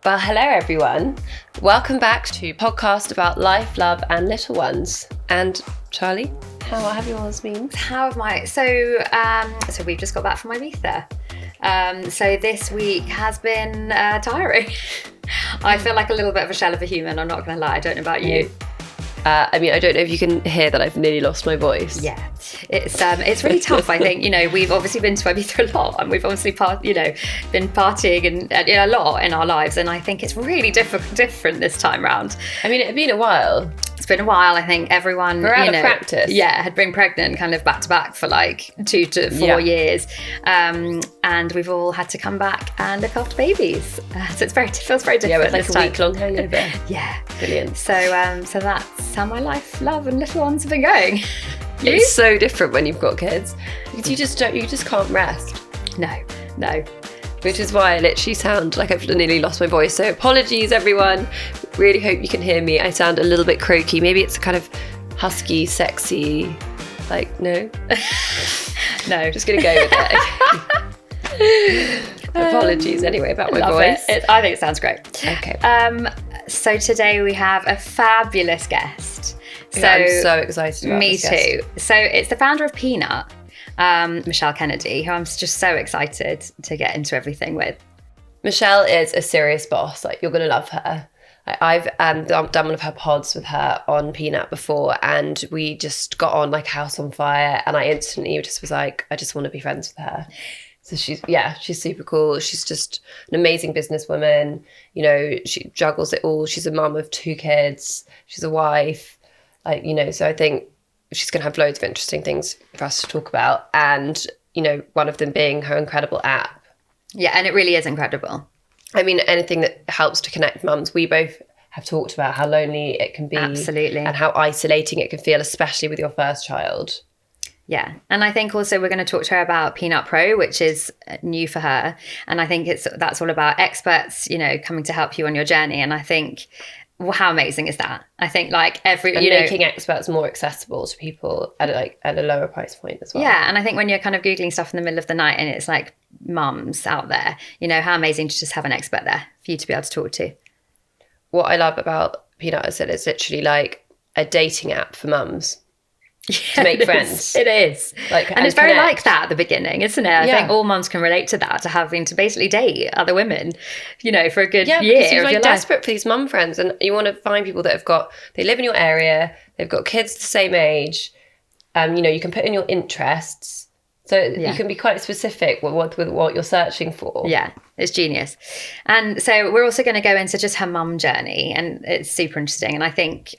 Well, hello everyone. Welcome back to podcast about life, love and little ones. And Charlie, how have yours been? How have my... So we've just got back from Ibiza. So this week has been tiring. I feel like a little bit of a shell of a human, I'm not going to lie. I don't know about you. I don't know if you can hear that I've nearly lost my voice. Yeah, it's really tough. I think, we've obviously been to Ibiza a lot, and we've obviously been partying and a lot in our lives, and I think it's really different this time round. I mean, it had been a while. It's been a while. I think everyone, we're out of practice. Yeah, had been pregnant kind of back to back for like 2 to 4 years, and we've all had to come back and look after babies. So it feels very different. Yeah, it's like this a time. week-long hangover. Yeah, brilliant. So that's how my life, love, and little ones have been going. You? It's so different when you've got kids. You just can't rest. No. Which is why I literally sound like I've nearly lost my voice. So apologies, everyone. Really hope you can hear me. I sound a little bit croaky. Maybe it's a kind of husky, sexy, no. No. Just going to go with it. Apologies anyway about my voice. I think it sounds great. Okay. So today we have a fabulous guest. So I'm so excited about me this too. guest. So it's the founder of Peanut, Michelle Kennedy, who I'm just so excited to get into everything with. Michelle is a serious boss. You're going to love her. I've done one of her pods with her on Peanut before, and we just got on like a house on fire, and I instantly just was like, I just want to be friends with her. So she's super cool. She's just an amazing businesswoman. She juggles it all. She's a mum of 2 kids. She's a wife. So I think she's going to have loads of interesting things for us to talk about. And, one of them being her incredible app. Yeah, and it really is incredible. I mean, anything that helps to connect mums. We both have talked about how lonely it can be. Absolutely. And how isolating it can feel, especially with your first child. Yeah. And I think also we're going to talk to her about Peanut Pro, which is new for her. And I think that's all about experts, coming to help you on your journey. And I think, well, how amazing is that? I think making experts more accessible to people at a lower price point as well. Yeah. And I think when you're kind of Googling stuff in the middle of the night and it's like mums out there, how amazing to just have an expert there for you to be able to talk to. What I love about Peanut is that it's literally like a dating app for mums. To make friends. It is. And it's very like that at the beginning, isn't it? I think all mums can relate to that, to having to basically date other women, for a good year. Because you're of your desperate life. For these mum friends, and you want to find people that they live in your area, they've got kids the same age, you can put in your interests. So you can be quite specific with what you're searching for. Yeah, it's genius. And so we're also going to go into just her mum journey, and it's super interesting. And I think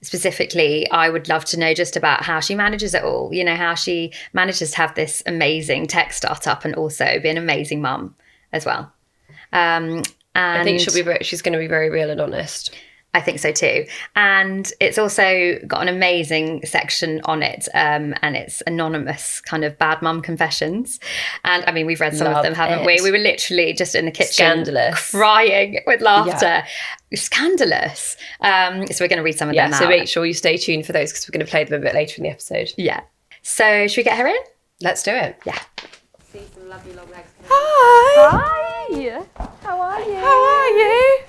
specifically, I would love to know just about how she manages it all, how she manages to have this amazing tech startup and also be an amazing mum as well. And I think she's going to be very real and honest. I think so too. And it's also got an amazing section on it, and it's anonymous kind of bad mum confessions. And I mean, we've read some of them, haven't we? We were literally just in the kitchen Scandalous. Crying with laughter. Yeah. Scandalous. So we're going to read some of them now. So make sure you stay tuned for those because we're going to play them a bit later in the episode. Yeah. So should we get her in? Let's do it. Yeah. See some lovely long legs. Hi. Hi. How are you? How are you?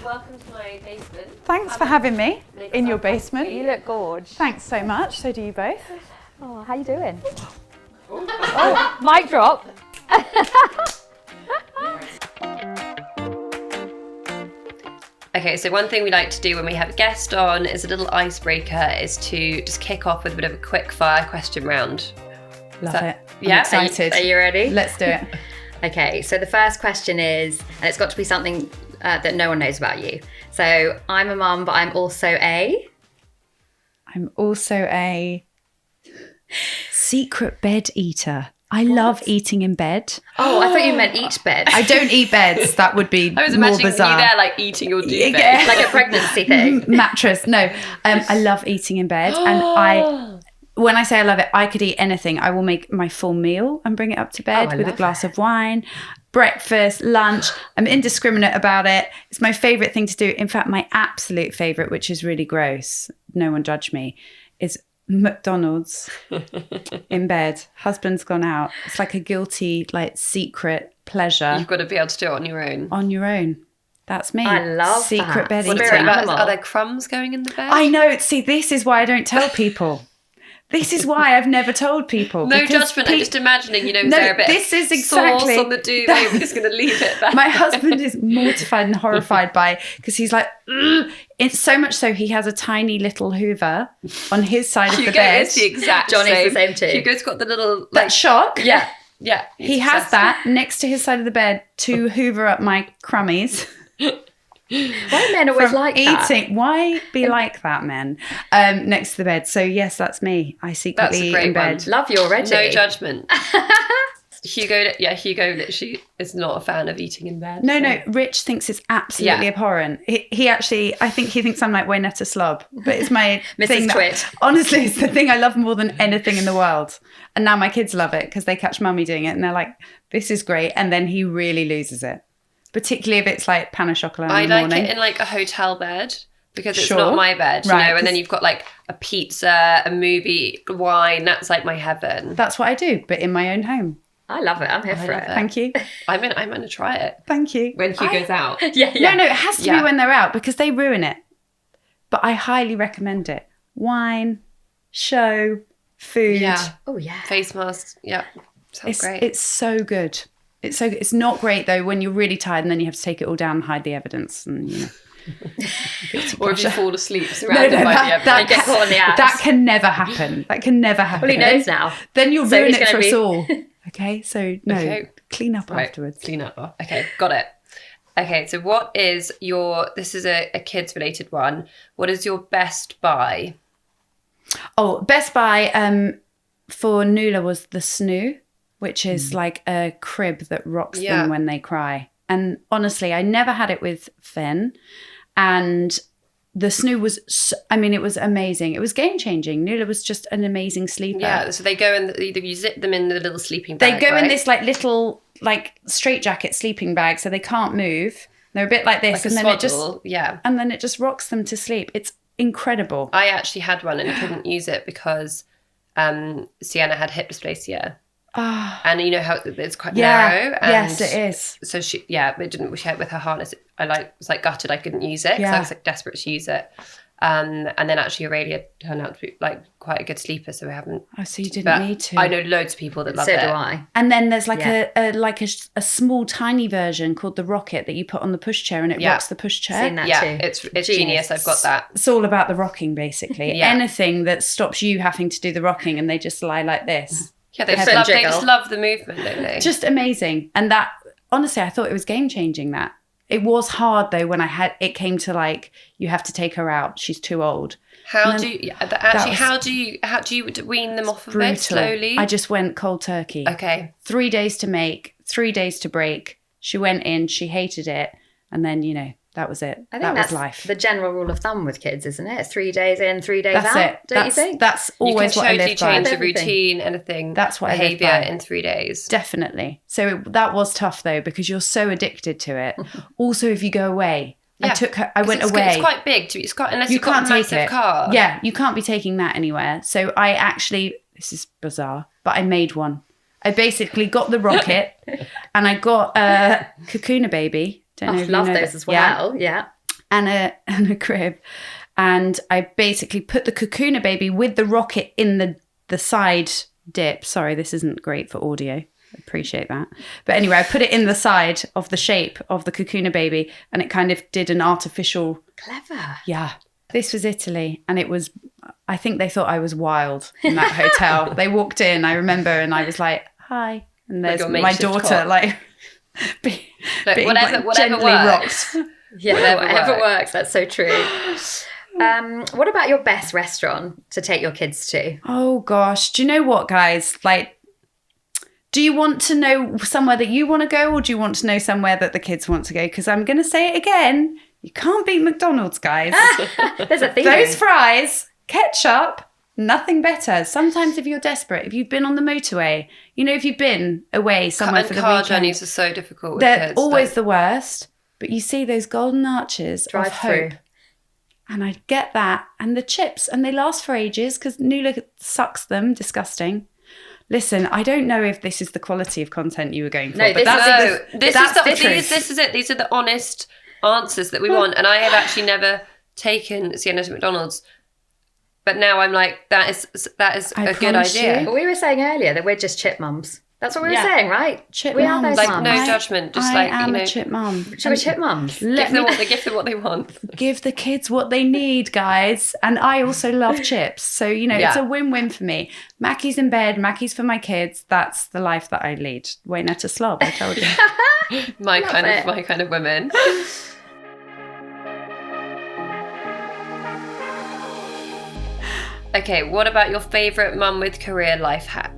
Welcome to my basement. Thanks for having me in your basement. You look gorgeous. Thanks so much. So do you both. Oh, how you doing? Oh, mic drop. Okay, so one thing we like to do when we have a guest on is a little icebreaker, is to just kick off with a bit of a quick fire question round. Love it. Yeah, I'm excited. Are you ready? Let's do it. Okay, so the first question is, and it's got to be something that no one knows about you. So I'm a mum, but I'm also a secret bed eater. I love eating in bed. Oh, I thought you meant each bed. I don't eat beds. That would be I was more imagining bizarre. you there eating your duvet. Yeah. Like a pregnancy thing. Mattress. No, I love eating in bed, and when I say I love it, I could eat anything. I will make my full meal and bring it up to bed with a glass of wine, breakfast, lunch. I'm indiscriminate about it. It's my favourite thing to do. In fact, my absolute favourite, which is really gross, no one judge me, is McDonald's in bed. Husband's gone out. It's like a guilty, secret pleasure. You've got to be able to do it on your own. On your own. That's me. I love secret that. bed Spirit eating. animal. Are there crumbs going in the bed? I know. See, this is why I don't tell people. This is why I've never told people. No judgment. I'm just imagining, is there a bit this is sauce exactly on the duvet? We're just going to leave it there. My husband is mortified and horrified because he's like, ugh. It's so much so he has a tiny little Hoover on his side of the Hugo bed. is the exact Johnny's same. the same too. Hugo's got the little That shock. Yeah. He has that next to his side of the bed to hoover up my crummies. Why are men always like that? Eating. Why be like that, men? Next to the bed. So yes, that's me. I secretly eat in bed. Love you already. No judgment. Hugo literally is not a fan of eating in bed. No, Rich thinks it's absolutely abhorrent. He actually, I think he thinks I'm like Waynetta Slob, but it's my thing. Mrs. Twit. Honestly, it's the thing I love more than anything in the world. And now my kids love it because they catch mummy doing it and they're like, this is great. And then he really loses it. Particularly if it's like pain au chocolat in the morning. I like it in like a hotel bed because it's Sure. not my bed, Right, and then you've got like a pizza, a movie, wine. That's like my heaven. That's what I do, but in my own home. I love it. I'm here for love it. it. Thank you. I'm going to try it Thank you. when Hugo's out. Yeah. No, it has to be when they're out because they ruin it. But I highly recommend it. Wine, show, food. Yeah. Oh, yeah. Face masks. Yeah. Sounds great. It's so good. It's so good. It's not great though when you're really tired and then you have to take it all down and hide the evidence and or if you fall asleep surrounded by the evidence. Get caught on the ass. That can never happen. That can never happen. Well, he knows now. Then you'll So ruin he's it for gonna us be- all. Okay, so no, Okay. clean up Right, afterwards. clean up. Okay, got it. Okay, so what is this is a kids related one. What is your best buy? Oh, Best Buy for Nula was the Snoo, which is like a crib that rocks them when they cry. And honestly, I never had it with Finn. And the Snoo was, it was amazing. It was game changing. Nula was just an amazing sleeper. Yeah, so they go in, you zip them in the little sleeping bag. They go in right? this like little like straitjacket sleeping bag, so they can't move. They're a bit like this, Like a and then swaddle, and then it just rocks them to sleep. It's incredible. I actually had one and couldn't use it because Sienna had hip dysplasia. And you know how it's quite narrow. And yes, it is. So it didn't. She had with her harness. I was like gutted. I couldn't use it because I was like desperate to use it. And then actually Aurelia turned out to be like quite a good sleeper. So we haven't. Oh, so you didn't need to. I know loads of people that love So it. do I. And then there's like a small tiny version called the Rocket that you put on the pushchair and it rocks the pushchair. Seen that Yeah, too. it's genius. I've got that. It's all about the rocking basically. Yeah. Anything that stops you having to do the rocking and they just lie like this. Yeah, they Foot jiggle. just love the movement, don't they? Just amazing. And that, honestly, I thought it was game changing that. It was hard though when it came to like, you have to take her out. She's too old. How do you wean them off of Brutal. it slowly? I just went cold turkey. Okay. 3 days to make, 3 days to break. She went in, she hated it. And then, that was it. I think that that's was life. the general rule of thumb with kids, isn't it? It's 3 days in, 3 days That's out. it. Don't you think? That's always you what I can totally live by. change the Everything. routine, anything. That's what I live behaviour by. in 3 days. Definitely. So that was tough though, because you're so addicted to it. Also, if you go away, Yeah. I went away. It's quite big. Unless you've got a massive car. Yeah, you can't be taking that anywhere. So I actually, this is bizarre, but I made one. I basically got the Rocket and I got a Cocooner baby. Don't know if you love know those that. as well. Yeah. And a crib. And I basically put the Cocooner baby with the Rocket in the side dip. Sorry, this isn't great for audio. Appreciate that. But anyway, I put it in the side of the shape of the Cocooner baby and it kind of did an artificial. Clever. Yeah. This was Italy and I think they thought I was wild in that hotel. They walked in, I remember, and I was like, hi. And there's your my makeshift daughter cot. like being whatever gently works. rocked. Yeah, Whatever whatever works. That's so true. What about your best restaurant to take your kids to? Oh gosh. Do you know what, guys? Like, do you want to know somewhere that you want to go or do you want to know somewhere that the kids want to go? Because I'm going to say it again. You can't beat McDonald's, guys. There's a theme. Those fries, ketchup, nothing better. Sometimes if you're desperate, if you've been on the motorway, if you've been away somewhere for the car weekend. journeys are so difficult with They're kids. always the worst. But you see those golden arches Drive of hope. through. And I get that. And the chips. And they last for ages because Nula sucks them. Disgusting. Listen, I don't know if this is the quality of content you were going for. No, but this that's is the truth. This is it. These are the honest answers that we want. And I have actually never taken Sienna to McDonald's. But now I'm like, that is a good idea. But we were saying earlier that we're just chip mums. That's what we were saying, right? Chip we mums. are those Like, mums. no judgment. Just I like, am you know. a chip mum. We're chip mums. Give them what they want. Give the kids what they need, guys. And I also love chips. So, you know, it's a win-win for me. Mackie's in bed, Mackie's for my kids. That's the life that I lead. Wayne to slob, I told you. my kind of women. Okay, what about your favourite mum with career life hack?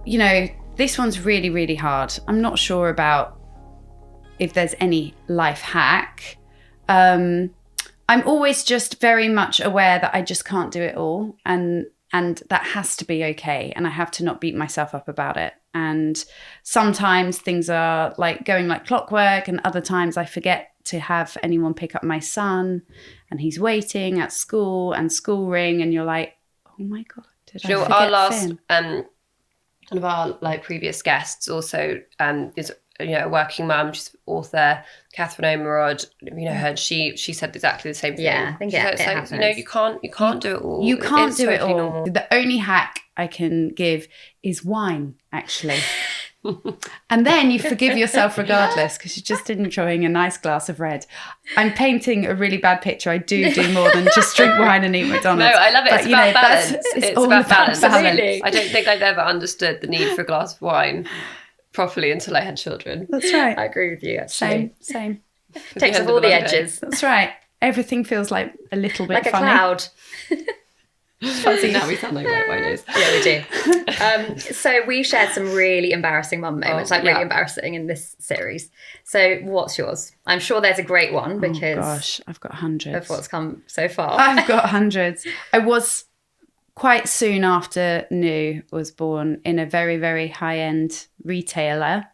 You know, this one's really, really hard. I'm not sure about if there's any life hack. I'm always just very much aware that I just can't do it all, and that has to be okay, and I have to not beat myself up about it. And sometimes things are like going like clockwork, and other times I forget to have anyone pick up my son, and he's waiting at school, and school ring, and you're like, oh my God, did I forget our last Finn? one of our like previous guests also is, you know, a working mum. She's author, Catherine O'Marod. You know her. And she said exactly the same thing. Yeah, I think it's like, happens. you know, you can't do it all. You can't It's do it totally all. normal. The only hack I can give is wine, actually. And then you forgive yourself regardless, because you're just enjoying a nice glass of red. I'm painting a really bad picture. I do more than just drink wine and eat McDonald's. No, I love it. It's about balance. It's all about balance. Absolutely. I don't think I've ever understood the need for a glass of wine properly until I had children. That's right. I agree with you, actually. Same. Takes off all the edges. That's right. Everything feels like a little bit Like a funny. cloud. Fuzzy. Now we sound like white winers. Yeah, we do. So we've shared some really embarrassing mum moments, really embarrassing in this series. So what's yours? I'm sure there's a great one because Gosh, I've got hundreds. of what's come so far. I've got hundreds. I was quite soon after Nu was born in a very, very high-end retailer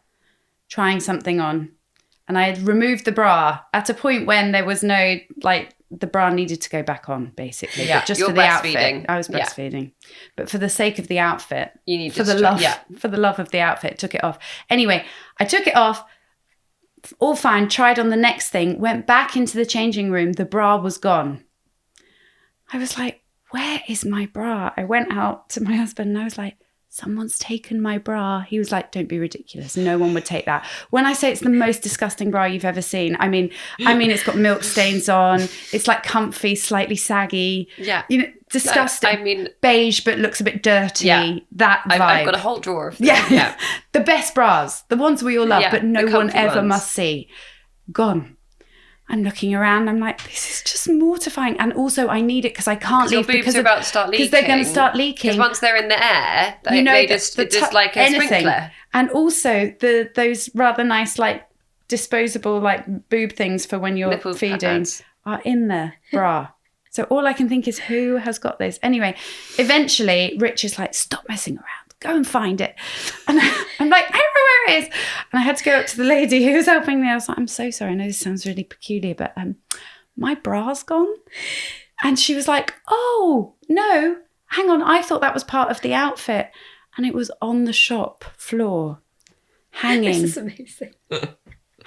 trying something on. And I had removed the bra at a point when there was no, like, the bra needed to go back on, basically. Yeah, but just you're for the outfit. breastfeeding. I was breastfeeding. But for the sake of the outfit, You need for to the love of the outfit, took it off. Anyway, I took it off, all fine, tried on the next thing, went back into the changing room, the bra was gone. I was like, where is my bra? I went out to my husband and I was like, someone's taken my bra. He was like, don't be ridiculous. No one would take that. When I say it's the most disgusting bra you've ever seen, I mean, it's got milk stains on. It's like comfy, slightly saggy. Yeah. You know, disgusting. I mean, beige, but looks a bit dirty. Yeah. That vibe. I've got a whole drawer of them. Yeah. The best bras, the ones we all love, Yeah, but no the one comfy ever ones. must see. Gone. I'm looking around. I'm like, this is just mortifying. And also, I need it because I can't Your leave boobs because are about to start leaking. because they're going to start leaking. Because once they're in the air, You know, they just it's just like a sprinkler. And also those rather nice like disposable like boob things for when you're Nipple feeding pads. are in the bra. So all I can think is who has got this? Anyway, eventually Rich is like, stop messing around. Go and find it. And I'm like, I don't know where it is. And I had to go up to the lady who was helping me. I was like, I'm so sorry. I know this sounds really peculiar, but my bra's gone. And she was like, oh, no, hang on. I thought that was part of the outfit. And it was on the shop floor, hanging. This is amazing.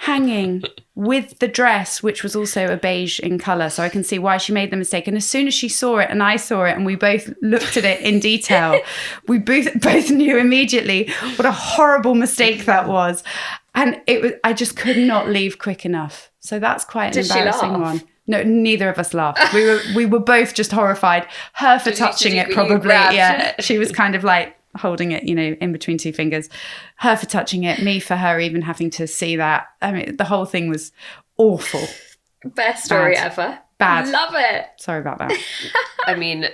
Hanging with the dress, which was also a beige in colour, so I can see why she made the mistake. And as soon as she saw it and I saw it and we both looked at it in detail, we both knew immediately what a horrible mistake that was. And I just could not leave quick enough. So that's quite an embarrassing one. No, neither of us laughed. We were both just horrified. Her for touching it, probably. Yeah, she was kind of like holding it, you know, in between two fingers. Her for touching it, me for her even having to see that. I mean, the whole thing was awful. Best story ever. Bad. Love it. Sorry about that. I mean,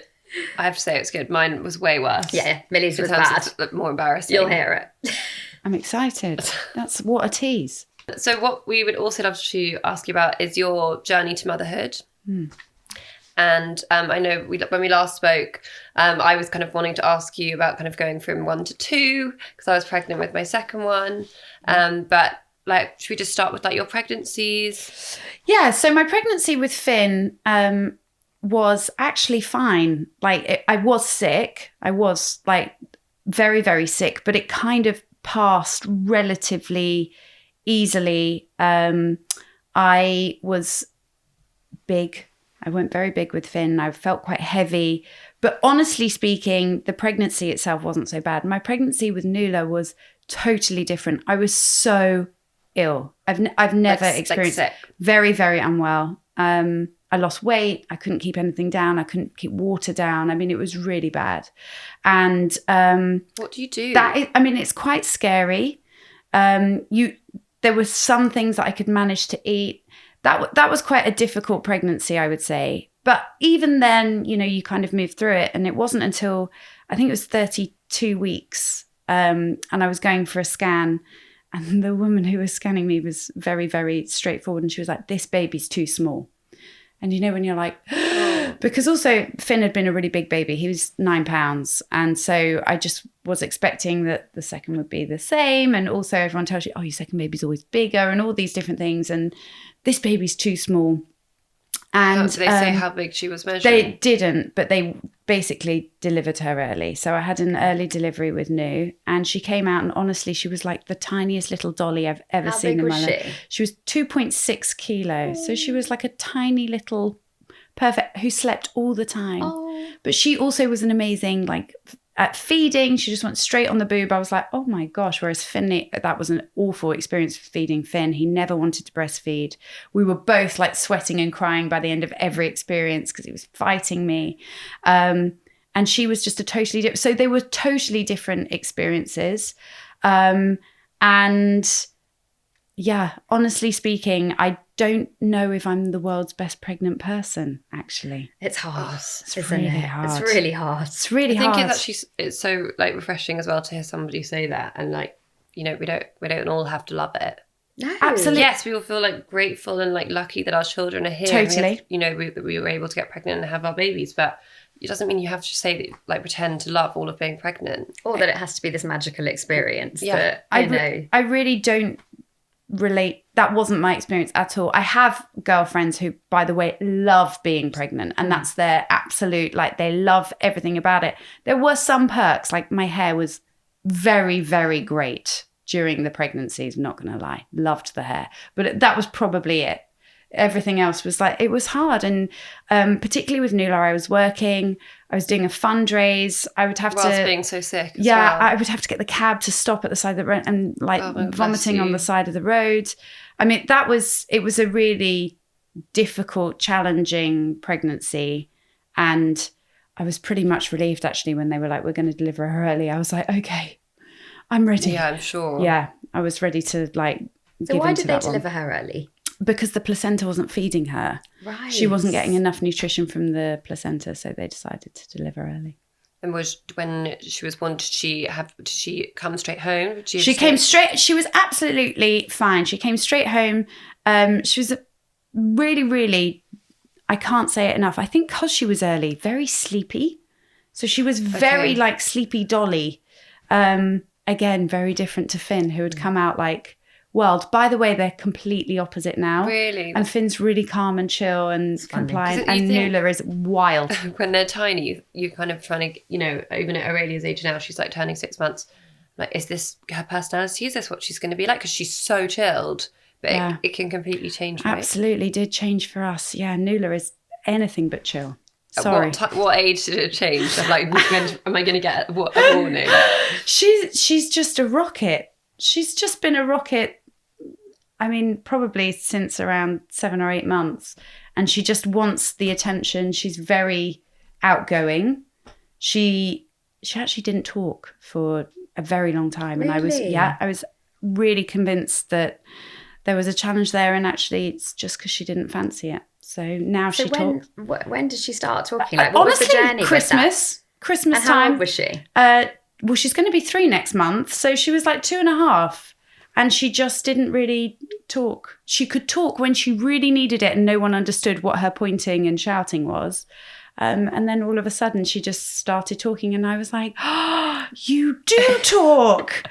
I have to say it's good. Mine was way worse. Yeah, Millie's was In terms bad. of more embarrassing. You'll hear it. I'm excited. That's what a tease. So what we would also love to ask you about is your journey to motherhood. And I know when we last spoke, I was kind of wanting to ask you about kind of going from 1 to 2 because I was pregnant with my second one. But like, should we just start with like your pregnancies? Yeah, so my pregnancy with Finn was actually fine. Like I was sick. I was like very, very sick, but it kind of passed relatively easily. I was big. I went very big with Finn. I felt quite heavy. But honestly speaking, the pregnancy itself wasn't so bad. My pregnancy with Nuala was totally different. I was so ill. I've never experienced very, very unwell. I lost weight. I couldn't keep anything down. I couldn't keep water down. I mean, it was really bad. And what do you do? It's quite scary. There were some things that I could manage to eat. That was quite a difficult pregnancy, I would say. But even then, you kind of moved through it. And it wasn't until, I think it was 32 weeks. And I was going for a scan. And the woman who was scanning me was very, very straightforward. And she was like, this baby's too small. And when you're like, because also Finn had been a really big baby. He was 9 pounds. And so I just was expecting that the second would be the same. And also everyone tells you, oh, your second baby's always bigger and all these different things. And this baby's too small. And did they say how big she was measuring? They didn't, but they basically delivered her early. So I had an early delivery with Nu, and she came out, and honestly, she was like the tiniest little dolly I've ever seen in my life. She was 2.6 kilos. So she was like a tiny little perfect who slept all the time. But she also was an amazing, like, at feeding, she just went straight on the boob. I was like, oh my gosh. Whereas Finn, that was an awful experience for feeding Finn. He never wanted to breastfeed. We were both like sweating and crying by the end of every experience because he was fighting me. And she was just a totally different. So they were totally different experiences. And yeah, honestly speaking, I don't know if I'm the world's best pregnant person, actually. It's hard. It's really hard. It's really hard. It's really hard. I think it's so like refreshing as well to hear somebody say that, and like, we don't all have to love it. No. Absolutely. Yes, we all feel like grateful and like lucky that our children are here. Totally. That we were able to get pregnant and have our babies, but it doesn't mean you have to say that, like, pretend to love all of being pregnant, or that it has to be this magical experience. Yeah, I really don't relate. That wasn't my experience at all. I have girlfriends who, by the way, love being pregnant, and that's their absolute, like, they love everything about it. There were some perks, like my hair was very, very great during the pregnancies, not gonna lie, loved the hair, but that was probably it. Everything else was like, it was hard. And particularly with Nuala, I was working, I was doing a fundraise. I would have whilst being so sick. Yeah, well. I would have to get the cab to stop at the side of the road and like vomiting on the side of the road. I mean, it was a really difficult, challenging pregnancy. And I was pretty much relieved actually when they were like, we're going to deliver her early. I was like, okay, I'm ready. Yeah, I'm sure. Yeah, I was ready to like So why did they deliver her early? Because the placenta wasn't feeding her. Right. She wasn't getting enough nutrition from the placenta, so they decided to deliver early. And when she was born, did she come straight home? She came straight. She was absolutely fine. She came straight home. She was really, really, I can't say it enough. I think because she was early, very sleepy. So she was very like sleepy dolly. Again, very different to Finn, who had come out like, well, by the way, they're completely opposite now. Really? And Finn's really calm and chill and compliant, and Nuala is wild. When they're tiny, you're kind of trying to, even at Aurelia's age now, she's like turning 6 months. Like, is this her personality? Is this what she's going to be like? Because she's so chilled, but it can completely change, right? Absolutely, did change for us. Yeah, Nuala is anything but chill. Sorry. What age did it change? I'm like, when am I going to get a warning? She's just a rocket. She's just been a rocket. I mean, probably since around 7 or 8 months. And she just wants the attention. She's very outgoing. She actually didn't talk for a very long time. Really? And I was really convinced that there was a challenge there. And actually, it's just because she didn't fancy it. So now she talks. When did she start talking? Like, what honestly, was the journey Christmas and time. How old was she? Well, she's going to be 3 next month. So she was like 2.5. And she just didn't really talk. She could talk when she really needed it and no one understood what her pointing and shouting was. And then all of a sudden she just started talking and I was like, oh, you do talk.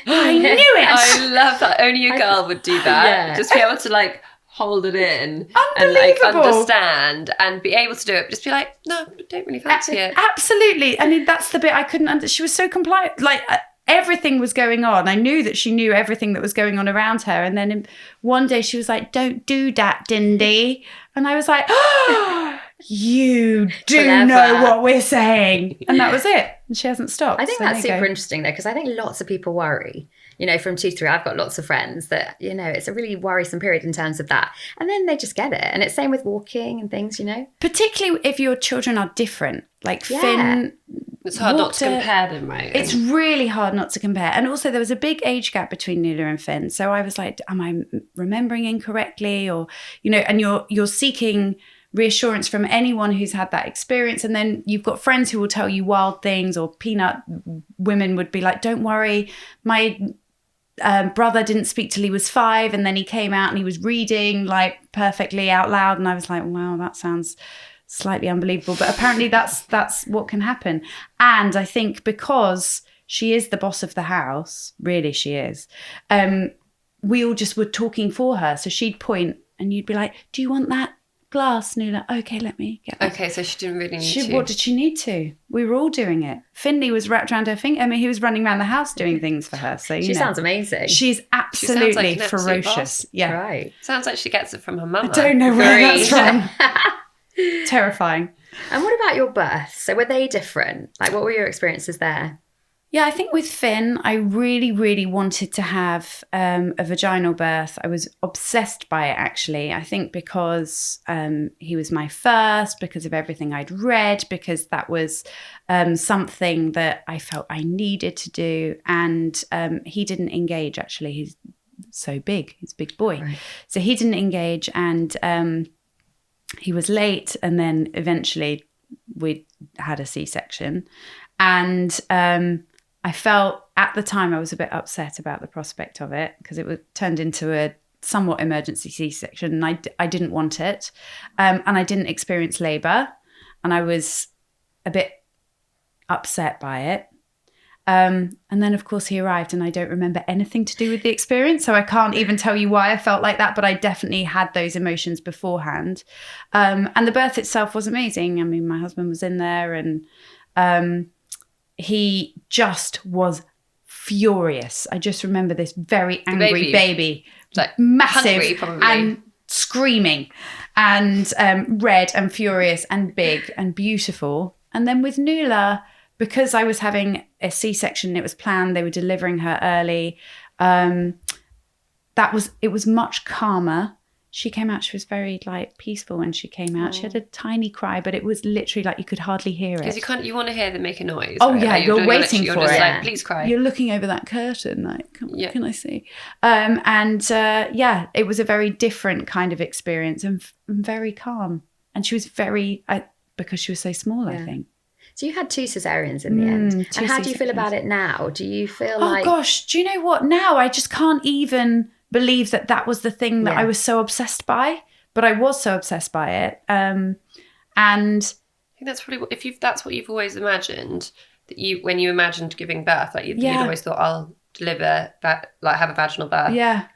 I knew it. I love that. Only a girl would do that. Yeah. Just be able to like hold it in and like understand and be able to do it. Just be like, no, I don't really fancy it. Absolutely. I mean, that's the bit I couldn't understand. She was so compliant. Like, everything was going on. I knew that she knew everything that was going on around her. And then one day she was like, don't do that, Dindy. And I was like, oh, you do know what we're saying. And that was it. And she hasn't stopped. I think that's super interesting though, because I think lots of people worry, you know, from 2 to 3, I've got lots of friends that, you know, it's a really worrisome period in terms of that. And then they just get it. And it's same with walking and things, you know. Particularly if your children are different. Like Finn. It's hard not to compare them, right? It's really hard not to compare. And also there was a big age gap between Nuala and Finn. So I was like, am I remembering incorrectly? Or, you know, and you're seeking reassurance from anyone who's had that experience. And then you've got friends who will tell you wild things, or Peanut women would be like, don't worry, my brother didn't speak till he was 5, and then he came out and he was reading like perfectly out loud. And I was like, wow, that sounds slightly unbelievable. But apparently that's what can happen. And I think because she is the boss of the house, really she is, we all just were talking for her. So she'd point and you'd be like, do you want that glass, Nuala? Okay, let me get that. Okay, so she didn't really need to. What did she need to? We were all doing it. Finley was wrapped around her finger. I mean, he was running around the house doing things for her. So she sounds amazing. She's absolutely like ferocious. Yeah, right. Sounds like she gets it from her mum. I don't know where that's from. Terrifying. And what about your births? So were they different? Like, what were your experiences there? Yeah, I think with Finn, I really, really wanted to have a vaginal birth. I was obsessed by it, actually. I think because he was my first, because of everything I'd read, because that was something that I felt I needed to do. And he didn't engage, actually. He's so big. He's a big boy. Right. So he didn't engage, and he was late. And then eventually we had a C-section. And I felt at the time I was a bit upset about the prospect of it, because it turned into a somewhat emergency C-section, and I didn't want it. And I didn't experience labour, and I was a bit upset by it. And then, of course, he arrived, and I don't remember anything to do with the experience, so I can't even tell you why I felt like that, but I definitely had those emotions beforehand. And the birth itself was amazing. I mean, my husband was in there, and he just was furious. I just remember this very angry baby, like massive hungry, and screaming, and red and furious and big and beautiful. And then with Nuala, because I was having a C-section, it was planned, they were delivering her early. It was much calmer. She came out, she was very like peaceful when she came out. She had a tiny cry, but it was literally like you could hardly hear it. Because you want to hear them make a noise. Oh, right? yeah, like you're waiting for it. Like, please cry. You're looking over that curtain, like, can I see? It was a very different kind of experience, and very calm. And she was because she was so small, I think. So you had 2 cesareans in the end. And how do you feel about it now? Do you feel like... Oh, gosh, do you know what? Now I just can't even believe that was the thing that I was so obsessed by. But I was so obsessed by it. And I think that's probably that's what you've always imagined, that when you imagined giving birth, like you'd always thought, I'll deliver that, like have a vaginal birth. Yeah.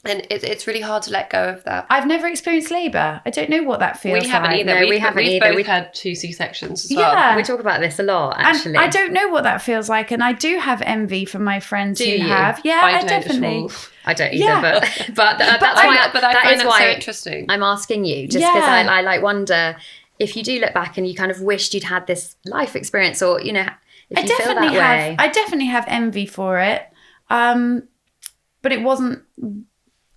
And it's really hard to let go of that. I've never experienced labour. I don't know what that feels like. We haven't either. No, we haven't either. We've had 2 C-sections as well. We talk about this a lot, actually. And I don't know what that feels like. And I do have envy for my friends who have. Yeah, I definitely. I don't either, but that is why so interesting. I'm asking you, just because I like wonder if you do look back and you kind of wished you'd had this life experience, or, you know, if you feel that way. I definitely have envy for it. But it wasn't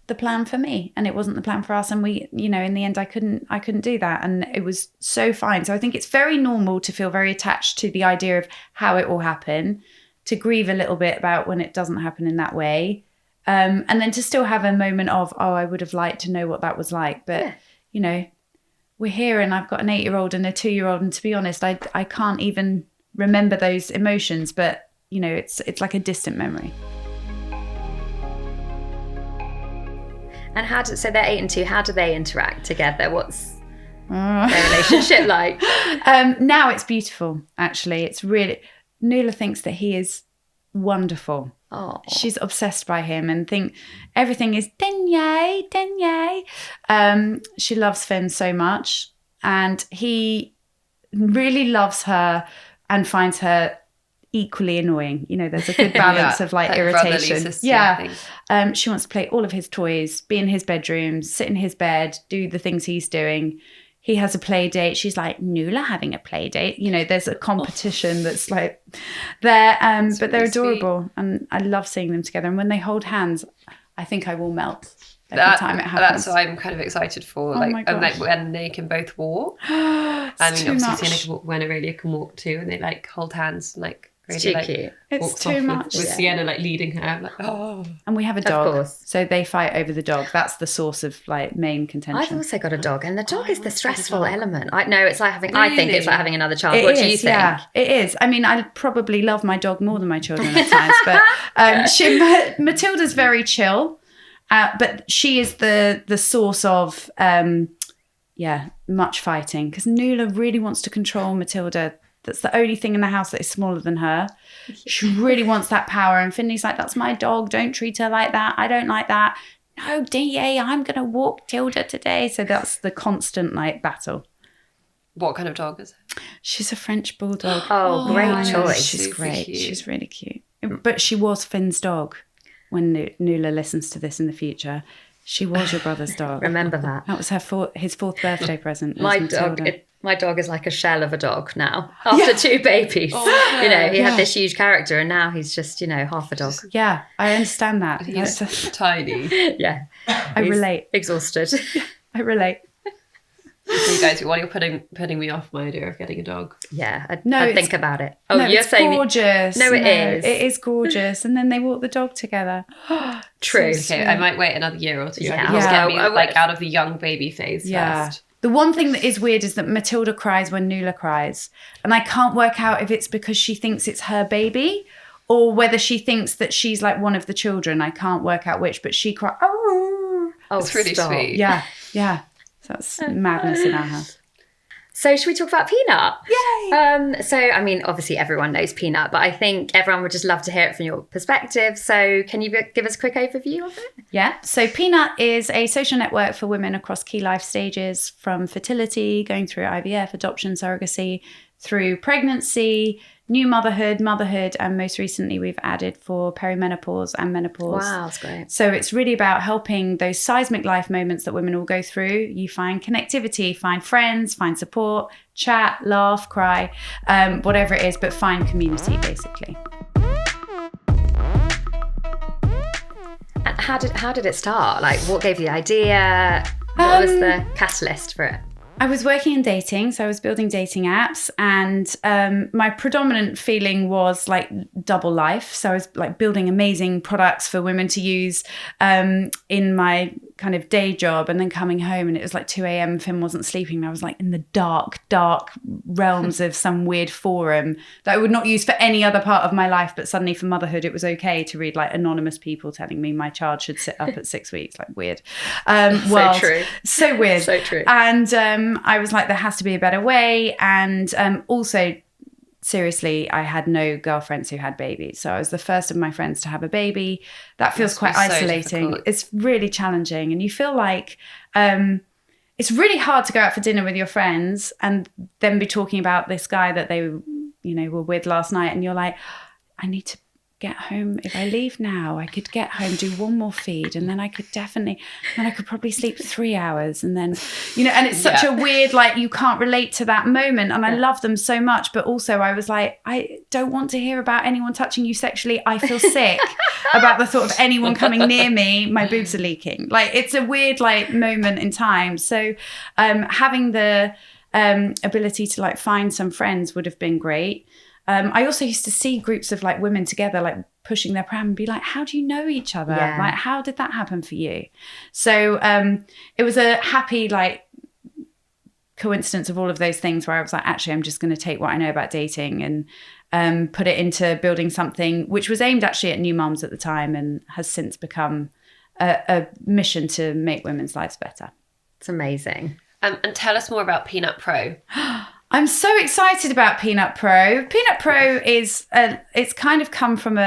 the plan for me, and it wasn't the plan for us, and we, you know, in the end I couldn't do that, and it was so fine. So I think it's very normal to feel very attached to the idea of how it will happen, to grieve a little bit about when it doesn't happen in that way, and then to still have a moment of, oh, I would have liked to know what that was like, but you know, we're here, and I've got an 8-year-old and a 2-year-old, and to be honest, I can't even remember those emotions, but you know, it's like a distant memory. And so they're 8 and 2. How do they interact together? What's their relationship like? Now it's beautiful. Actually, it's really. Nuala thinks that he is wonderful. Oh, she's obsessed by him and think everything is Denye. She loves Finn so much, and he really loves her and finds her equally annoying. You know, there's a good balance of like irritation. She wants to play all of his toys, be in his bedroom, sit in his bed, do the things he's doing. He has a play date. She's like, Nuala having a play date. You know, there's a competition that's like there, but they're adorable. Sweet. And I love seeing them together. And when they hold hands, I think I will melt every time it happens. That's what I'm kind of excited for. And like when they can both walk. I mean, obviously Sienna can walk when Aurelia can walk too. And they like hold hands and like really like cute. It's too much. With Sienna like leading her. I'm like, oh. And we have a dog. So they fight over the dog. That's the source of like main contention. I've also got a dog, and the dog is the stressful element. I know it's like having I think it's like having another child. What do you think? Yeah, it is. I mean, I probably love my dog more than my children at times, but Matilda's very chill. But she is the source of much fighting, because Nuala really wants to control Matilda. That's the only thing in the house that is smaller than her. She really wants that power. And Finley's like, that's my dog. Don't treat her like that. I don't like that. No, DA, I'm going to walk Tilda today. So that's the constant like battle. What kind of dog is it? She's a French bulldog. Oh, great choice. She's great. Cute. She's really cute. But she was Finn's dog. When Nuala listens to this in the future, she was your brother's dog. Remember that. That was his fourth birthday present. My dog is like a shell of a dog now. After two babies, you know, he had this huge character, and now he's just, you know, half a dog. Yeah, I understand that. He's tiny. Yeah, I relate. Exhausted. I relate. So you guys, while you're putting me off my idea of getting a dog. Yeah, I'd think about it. Oh, you're saying gorgeous. No, it is. It is gorgeous. And then they walk the dog together. True. Okay, I might wait another year or two. Yeah, Just get me out of the young baby phase first. The one thing that is weird is that Matilda cries when Nuala cries. And I can't work out if it's because she thinks it's her baby or whether she thinks that she's like one of the children. I can't work out which, but she cries. Oh, it's really sweet. Yeah. So that's madness in our house. So should we talk about Peanut? Yay! So, I mean, obviously everyone knows Peanut, but I think everyone would just love to hear it from your perspective. So can you give us a quick overview of it? Yeah. So Peanut is a social network for women across key life stages, from fertility, going through IVF, adoption, surrogacy, through pregnancy, new motherhood, and most recently we've added for perimenopause and menopause. Wow, that's great. So it's really about helping those seismic life moments that women all go through. You find connectivity, find friends, find support, chat, laugh, cry, whatever it is, but find community basically. And how did it start? Like, what gave you the idea? What was the catalyst for it? I was working in dating, so I was building dating apps, and my predominant feeling was like double life. So I was like building amazing products for women to use in my kind of day job, and then coming home and it was like 2 a.m. Finn wasn't sleeping. I was like in the dark realms of some weird forum that I would not use for any other part of my life, but suddenly for motherhood it was okay to read like anonymous people telling me my child should sit up at 6 weeks. Like weird. So true. So weird. So true. And I was like, there has to be a better way. And also, seriously, I had no girlfriends who had babies. So I was the first of my friends to have a baby. That feels quite isolating. So it's really challenging. And you feel like it's really hard to go out for dinner with your friends and then be talking about this guy that they, were with last night. And you're like, I need to get home. If I leave now, I could get home, do one more feed, and then I could probably sleep 3 hours, and then and it's such a weird, like, you can't relate to that moment. And I love them so much, but also I was like, I don't want to hear about anyone touching you sexually. I feel sick about the thought of anyone coming near me. My boobs are leaking. Like, it's a weird like moment in time. So having the ability to like find some friends would have been great. I also used to see groups of like women together, like pushing their pram, and be like, how do you know each other? Yeah. Like, how did that happen for you? So it was a happy like coincidence of all of those things where I was like, actually, I'm just going to take what I know about dating and put it into building something which was aimed actually at new mums at the time and has since become a mission to make women's lives better. It's amazing. And tell us more about Peanut Pro. I'm so excited about Peanut Pro. Peanut Pro is, it's kind of come from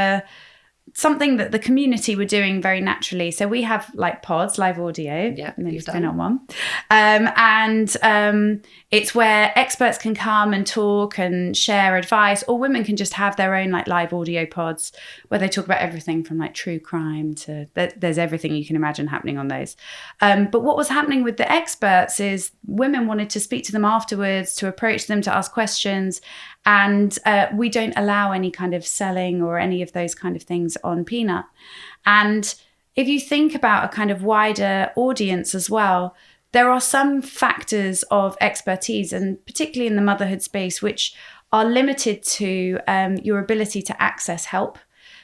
something that the community were doing very naturally. So we have like pods, live audio. Yeah, and then you've you've been done. on one. It's where experts can come and talk and share advice, or women can just have their own like live audio pods where they talk about everything from like true crime to there's everything you can imagine happening on those. But what was happening with the experts is women wanted to speak to them afterwards, to approach them, to ask questions. And we don't allow any kind of selling or any of those kind of things on Peanut. And if you think about a kind of wider audience as well, there are some factors of expertise, and particularly in the motherhood space, which are limited to your ability to access help.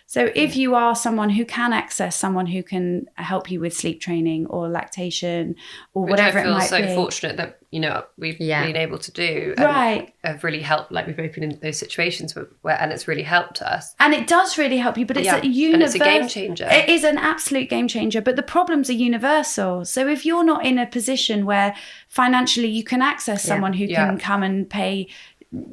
So if you are someone who can access someone who can help you with sleep training or lactation or whatever it might be. Which I feel so fortunate that, you know, we've been able to do. And right. have really helped, like we've both been in those situations where and it's really helped us. And it does really help you, but it's a universal. And it's a game changer. It is an absolute game changer, but the problems are universal. So if you're not in a position where financially you can access someone who can come and pay,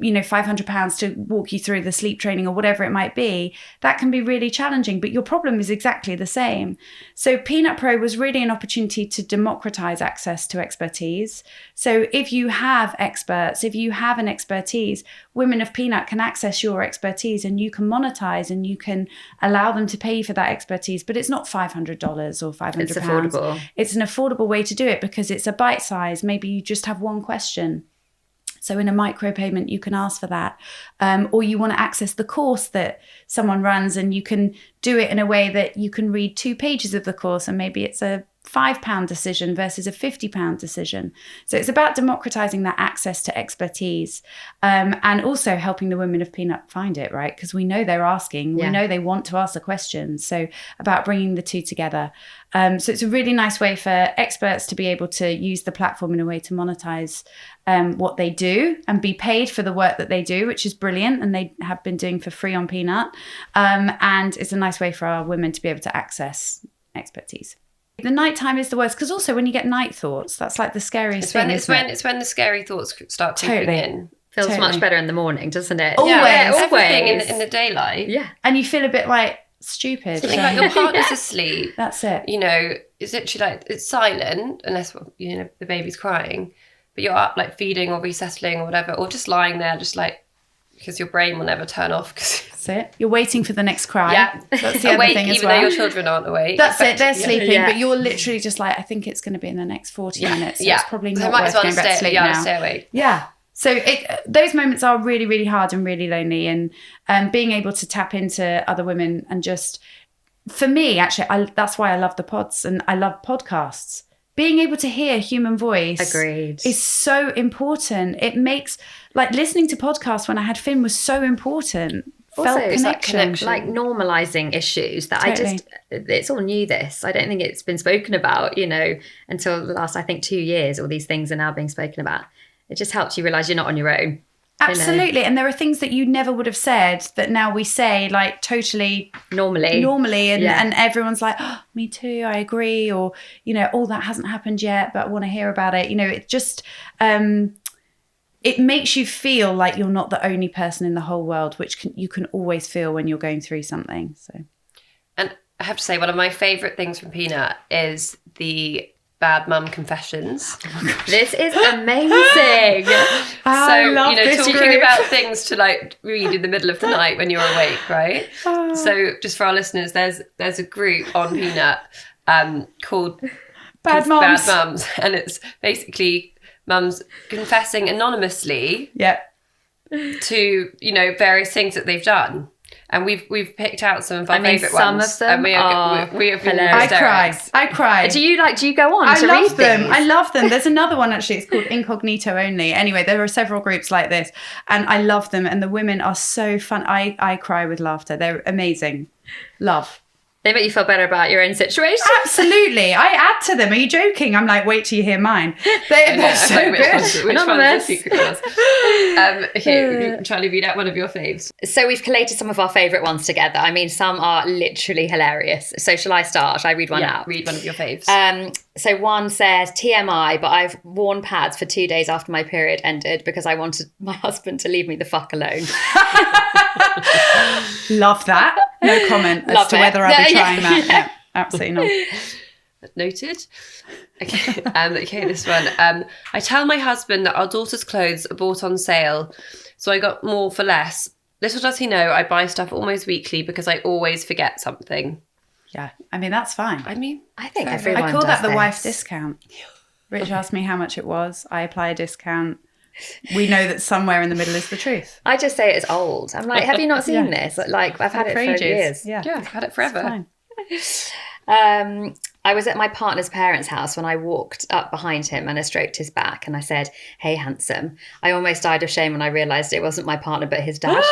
you know, £500 to walk you through the sleep training or whatever it might be, that can be really challenging, but your problem is exactly the same. So Peanut Pro was really an opportunity to democratize access to expertise. So if you have experts, if you have an expertise, women of Peanut can access your expertise and you can monetize and you can allow them to pay for that expertise, but it's not $500 or £500. It's affordable. It's an affordable way to do it because it's a bite size. Maybe you just have one question. So in a micropayment, you can ask for that. Or you want to access the course that someone runs and you can do it in a way that you can read 2 pages of the course and maybe it's a £5 decision versus a £50 decision. So it's about democratizing that access to expertise and also helping the women of Peanut find it, right? Because we know they're asking, we know they want to ask the questions. So about bringing the two together. So it's a really nice way for experts to be able to use the platform in a way to monetize what they do and be paid for the work that they do, which is brilliant. And they have been doing for free on Peanut. And it's a nice way for our women to be able to access expertise. The nighttime is the worst because also when you get night thoughts, that's like the scariest thing. It's when the scary thoughts start creeping in. Feels much better in the morning, doesn't it? Always. Everything in the daylight. Yeah. And you feel a bit like stupid. Something like your partner's asleep. That's it. You know, it's literally like it's silent unless, you know, the baby's crying, but you're up like feeding or resettling or whatever, or just lying there just like because your brain will never turn off. That's it. You're waiting for the next cry. Yeah. That's the other thing as even well. though your children aren't awake. That's it. They're sleeping, Yeah. but you're literally just like, I think it's going to be in the next 40 minutes. So it's probably So I not might worth as well going back to sleep now. stay awake. Yeah. So those moments are really, really hard and really lonely. And being able to tap into other women and just, for me, actually, that's why I love the pods and I love podcasts. Being able to hear human voice is so important. It makes, like listening to podcasts when I had Finn was so important. Also, Felt connection. like normalizing issues that Totally. it's all new this. I don't think it's been spoken about, you know, until the last, I think, 2 years, all these things are now being spoken about. It just helps you realize you're not on your own. Absolutely. And there are things that you never would have said that now we say like totally normally and everyone's like, oh, me too, I agree, or, you know, oh, that hasn't happened yet, but I want to hear about it. You know, it just it makes you feel like you're not the only person in the whole world, which you can always feel when you're going through something. So, and I have to say, one of my favourite things from Peanut is the Bad Mum Confessions. This is amazing. I love you know, this talking group. about things to like read in the middle of the night when you're awake, right? So just for our listeners, there's a group on Peanut called Bad Mums. Bad Mums, and it's basically mums confessing anonymously to, you know, various things that they've done. And we've picked out some of our favourite ones. Some of them and we have been hilarious. I cry. Do you go on to read things? I love them. There's another one actually. It's called Incognito Only. Anyway, there are several groups like this, and I love them. And the women are so fun. I cry with laughter. They're amazing. Love. They make you feel better about your own situation. Absolutely. I add to them. Are you joking? I'm like, wait till you hear mine. They're so good. Which one's the Anonymous. secret ones? Okay, Charlie, read out one of your faves. So we've collated some of our favourite ones together. I mean, some are literally hilarious. So shall I start? Shall I read one out? Read one of your faves. So one says, TMI, but I've worn pads for 2 days after my period ended because I wanted my husband to leave me the fuck alone. Love that. No comment as to whether I'll be trying that. Yeah, absolutely not. Noted. Okay, okay, this one. I tell my husband that our daughter's clothes are bought on sale, so I got more for less. Little does he know, I buy stuff almost weekly because I always forget something. Yeah, I mean, that's fine. I mean, I think everyone I call does that the this. wife discount. Rich asked me how much it was. I apply a discount. We know that somewhere in the middle is the truth. I just say it's old. I'm like, have you not seen this? Like, I've had it for ages. years. Yeah, I've had it forever. I was at my partner's parents' house when I walked up behind him and I stroked his back and I said, "Hey, handsome." I almost died of shame when I realised it wasn't my partner but his dad.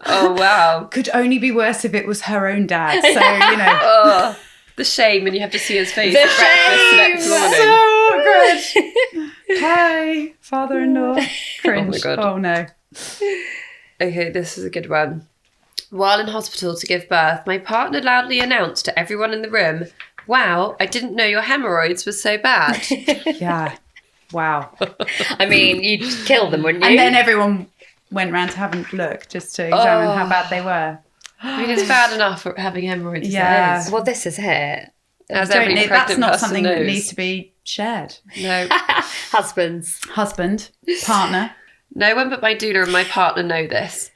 Oh, wow. Could only be worse if it was her own dad. So, you know. Oh, the shame, and you have to see his face The at breakfast the next morning. So awkward. Hi, father-in-law. Cringe. Oh my God. Oh no. Okay, this is a good one. While in hospital to give birth, my partner loudly announced to everyone in the room, "Wow, I didn't know your hemorrhoids were so bad." Yeah. Wow. I mean, you'd kill them, wouldn't you? And then everyone went round to have a look just to examine how bad they were. I mean, it's bad enough for having hemorrhoids. Yeah. As it is. Well, this is it. As every That's pregnant not person something knows. that needs to be shared. No. Husbands. Husband, partner. No one but my doula and my partner know this.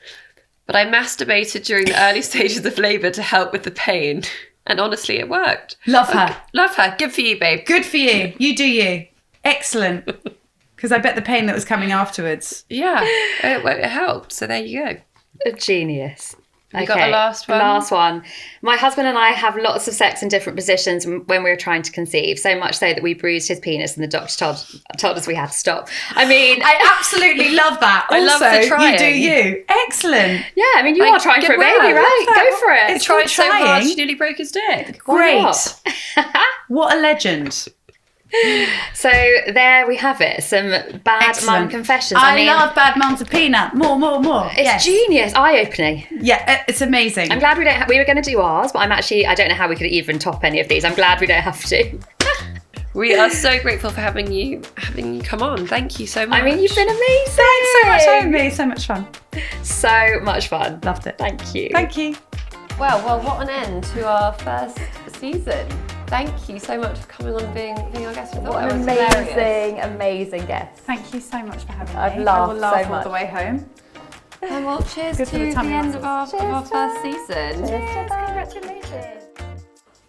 But I masturbated during the early stages of labour to help with the pain. And honestly, it worked. Love her. Love her. Good for you, babe. Good for you. You do you. Excellent. Because I bet the pain that was coming afterwards. Yeah, it helped. So there you go. A genius. You got the last one? Last one. My husband and I have lots of sex in different positions when we were trying to conceive, so much so that we bruised his penis and the doctor told us we had to stop. I mean... I absolutely love that. I love the trying. You do you. Excellent. Yeah, I mean, you are trying for a good baby, work. right? Love that. Go for it. It's Tried called so hard, trying. she nearly broke his dick. Why Great. What a legend. So there we have it. Some bad Excellent. mum confessions. I mean, love bad mums of peanut. More. it's genius, eye-opening. Yeah, it's amazing. I'm glad we don't. We were going to do ours, but I don't know how we could even top any of these. I'm glad we don't have to. We are so grateful for having you come on. Thank you so much. I mean, you've been amazing. Thanks so much for having me. So much fun. So much fun. Loved it. Thank you. Thank you. Well, what an end to our first season. Thank you so much for coming on and being our guest. I thought What it an was hilarious. amazing guest. Thank you so much for having me. I've laughed I will laugh so all the much. way home. And well, cheers Good to for the the tummy end of muscles. our first season. Congratulations.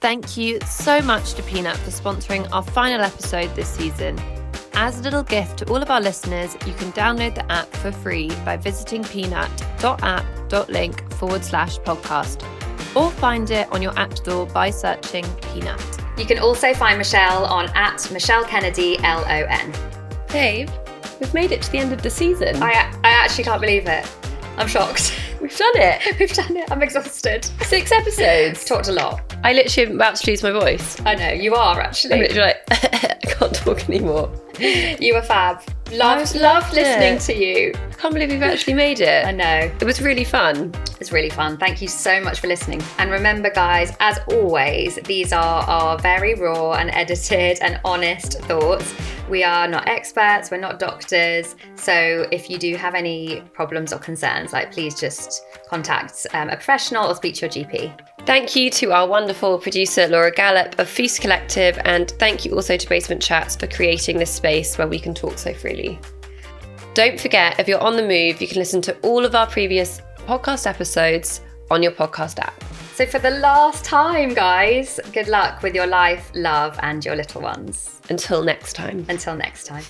Thank you so much to Peanut for sponsoring our final episode this season. As a little gift to all of our listeners, you can download the app for free by visiting peanut.app.link/podcast, or find it on your app store by searching Peanut. You can also find Michelle on @MichelleKennedyLON. Babe, we've made it to the end of the season. I actually can't believe it. I'm shocked. We've done it. We've done it. I'm exhausted. 6 episodes. Talked a lot. I literally am about to lose my voice. I know, you are I'm actually. literally like, I can't talk anymore. You were fab. Loved loved listening it. to you. I can't believe we've actually made it. I know. It was really fun. It's really fun. Thank you so much for listening. And remember, guys, as always, these are our very raw and edited and honest thoughts. We are not experts, we're not doctors. So if you do have any problems or concerns, please just contact a professional or speak to your GP. Thank you to our wonderful producer Laura Gallop of Feast Collective, and thank you also to Basement Chats for creating this space where we can talk so freely. Don't forget, if you're on the move, you can listen to all of our previous podcast episodes on your podcast app. So for the last time, guys, good luck with your life, love, and your little ones. Until next time. Until next time.